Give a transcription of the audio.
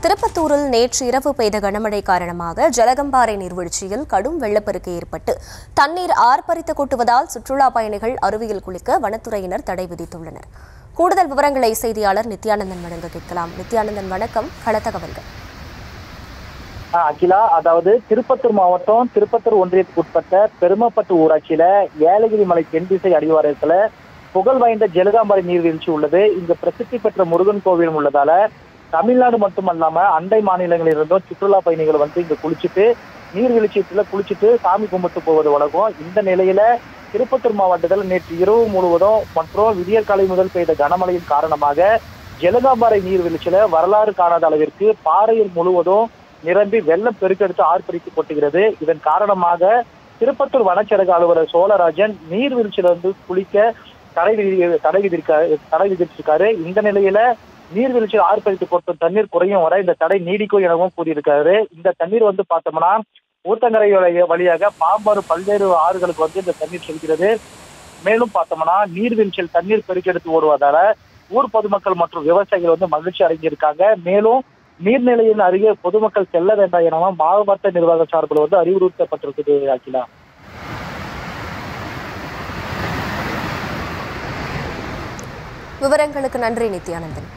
திருப்பத்தூரில் நேற்று இரவு பெய்த கனமழை காரணமாக ஜலகம்பாறை நீர்வீழ்ச்சியில் கடும் வெள்ளப்பெருக்கு ஏற்பட்டு தண்ணீர் ஆர்ப்பரித்து கொட்டுவதால் சுற்றுலா பயணிகள் அருவியில் குளிக்க வனத்துறையினர் தடை விதித்துள்ளனர். கூடுதல் விவரங்களை செய்தியாளர் நித்யானந்தன் வழங்க கேட்கலாம். நித்யானந்தன், வணக்கம். களத்தகவல்கள். அகிலா, அதாவது திருப்பத்தூர் மாவட்டம் திருப்பத்தூர் ஒன்றியத்துக்கு உட்பட்ட பெருமப்பட்டு ஊராட்சியில ஏலகிரி மலை தென் திசை அடிவாரத்துல புகழ் வாய்ந்த ஜலகாம்பாறை நீர்வீழ்ச்சி உள்ளது. இங்க பிரசித்தி பெற்ற முருகன் கோவிலும் உள்ளதால தமிழ்நாடு மட்டுமல்லாம அண்டை மாநிலங்களில் இருந்தும் சுற்றுலா பயணிகள் வந்து இங்க குளிச்சுட்டு நீர்வீழ்ச்சியத்துல குளிச்சுட்டு சாமி கும்பிட்டு போவது வழக்கம். இந்த நிலையில திருப்பத்தூர் மாவட்டத்தில் நேற்று இரவு முழுவதும் மற்றும் விடியற்காலை முதல் பெய்த கனமழையின் காரணமாக ஜலகாம்பாறை நீர்வீழ்ச்சியில வரலாறு காணாத அளவிற்கு பாறையில் முழுவதும் நிரம்பி வெள்ளம் பெருக்கெடுத்து ஆர்ப்பரித்து கொட்டுகிறது. இதன் காரணமாக திருப்பத்தூர் வனச்சரக அலுவலர் சோழராஜன் நீர்வீழ்ச்சியில வந்து குளிக்க தடை விதிச்சிருக்காரு. இந்த நிலையில நீர்வீழ்ச்சியில் ஆர்ப்பரித்து கொட்டும் தண்ணீர் குறையும் வரை இந்த தடை நீடிக்கும் எனவும் கூறியிருக்காரு. இந்த தண்ணீர் வந்து பார்த்தோம்னா ஊத்தங்கரை வழியாக பாம்பாறு பல்வேறு ஆறுகளுக்கு வந்து இந்த தண்ணீர் செல்கிறது. மேலும் பார்த்தோம்னா நீர்வீழ்ச்சியில் தண்ணீர் பெருக்கெடுத்து ஓடுவதால ஊர் பொதுமக்கள் மற்றும் விவசாயிகள் வந்து மகிழ்ச்சி அடைஞ்சிருக்காங்க. மேலும் நீர்நிலையின் அருகே பொதுமக்கள் செல்ல வேண்டாம் எனவும் மாவட்ட நிர்வாக சார்பில் வந்து அறிவுறுத்தப்பட்டிருக்குது. அகிலா, விவரங்களுக்கு நன்றி நித்யானந்தன்.